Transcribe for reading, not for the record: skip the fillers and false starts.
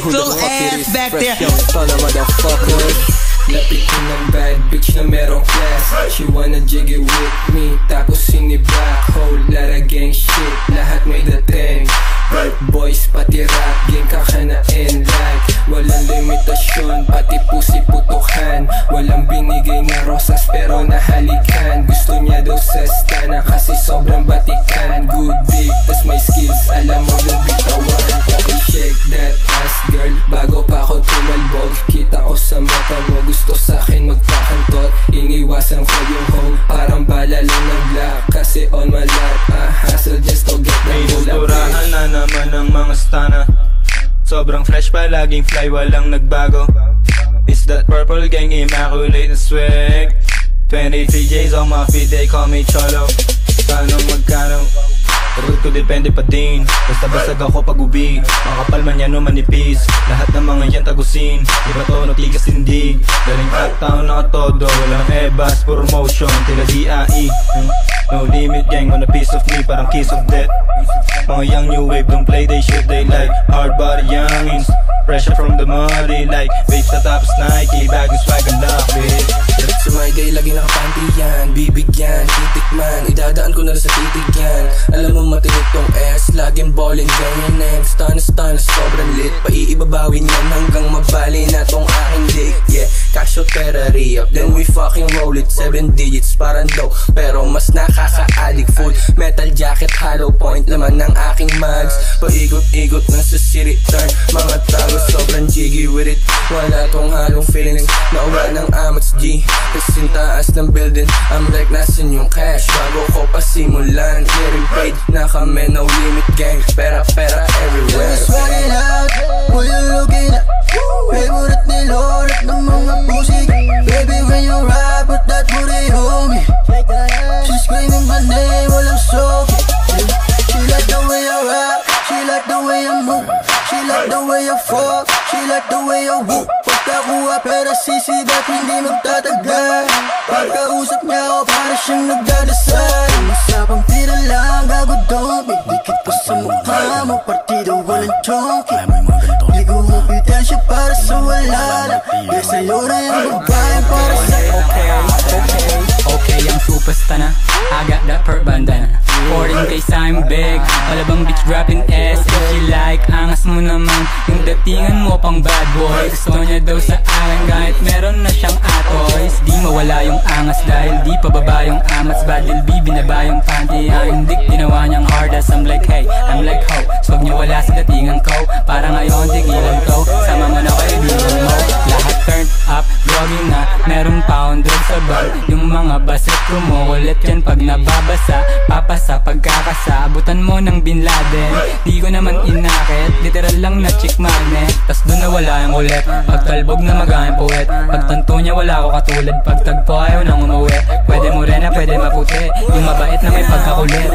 little ass back there. Lapit ko ng bad bitch na merong class. She wanna jig it with me, tapos sini-black hole. Lara gang shit, lahat may dating. Rap boys, pati rap gang kakanain like walang limitasyon, pati pusi putukan. Walang binigay na rosas pero nahalikan. Gusto niya daw sa stana kasi sobrang batikan. Good dick, tas may skills, alam mo yung bitawan. Okay, shake that ass girl, bago pa ako tumalbog. Kita ko sa mata mo, gusto sa'kin magpakantot. Iniwasan ko yung home, parang bala lang ng black. Kasi on my lap, hustle just to get the bullet. Turahan na naman ng mga stana. Sobrang fresh pa, laging fly, walang nagbago. It's that purple gang, immaculate na swag. 23 J's on my feet, they call me Cholo. Tanong magkano, root ko depende pa din. Basta basag ako pag ubi, makapal man yan o manipis. Lahat ng mga yan tagusin, iba to nagtigas tindig. Daling uptown na todo, walang ebas, puro motion, tila DIE. No limit gang on a piece of me, parang kiss of death. Mga young new wave, don't play they shit, they like hard body youngins. Pressure from the muddy like waves sa tapos Nike, bag and swag and lock it. Sa my day, lagi nakapanty yan, bibigyan, titikman, idadaan ko na rin sa titig yan. Alam mo matinit tong S, laging ballin' ganyan eh. Stun, sobrang lit, paiibabawin yan hanggang mabali na tong aking dick. Yeah, Casio Terra re-up, then we fucking roll it. 7 digits, parang dope, pero mas nakaka-addict. Full metal jacket, hollow point, laman ng aking mags. Paikot-ikot na sa city turn, mga tago sobrang jiggy with it. Wala tong halong feelings, nauwa ng amats G. Kasing taas ng building, I'm like nasan yung cash. Bago ko pasimulan, getting paid na kami, no limit gang. Pera everywhere. Just walk it out, what you looking at? Favorite nilorot ng mga pussy. Baby when you ride, put that booty on me. She's screaming my name while I'm soaking. She like the way I rap, she like the way I move. She like the way I fuck, she like the way I whoop. Pagkakuha pera sisi, ba't hindi magtatagal? Pagkausap niya ako, para siyang nagdadasal. Masabang tira lang, gago don't be. Dikit pa sa mukha mo, partido walang chonky. Ligo mo bidensya para sa wala na. Kaya sa'yo na yung babae para sa Okay, ang superstar na, I got that perk bandana. 14 case I'm big, malabang bitch dropping S. If you like, angas mo naman, yung datingan mo pang bad boy. Gusto niya daw sa akin kahit meron na siyang atoys. Di mawala yung angas dahil di pababa yung amats. Badil B, binaba yung panty, ang dick ginawa niyang hard as I'm like hey, I'm like ho. So wag niya wala sa datingan ko, para ngayon tigilan ko. Sama mo na kaibigan mo, lahat turned up, vlogging na, meron pound drug sa bar. Yung mga baset kumukulit yan pag nababasa, papasa pagkakasa, abutan mo ng Bin Laden. Di ko naman inakit, literal lang na chick magnet. Tas doon na wala yung ulit, pagtalbog na magaling puwet. Pagtanto niya wala ko katulad, pagtagpo ayaw nang umuwi. Pwede morena, pwede maputi, yung mabait na may pagkakulit.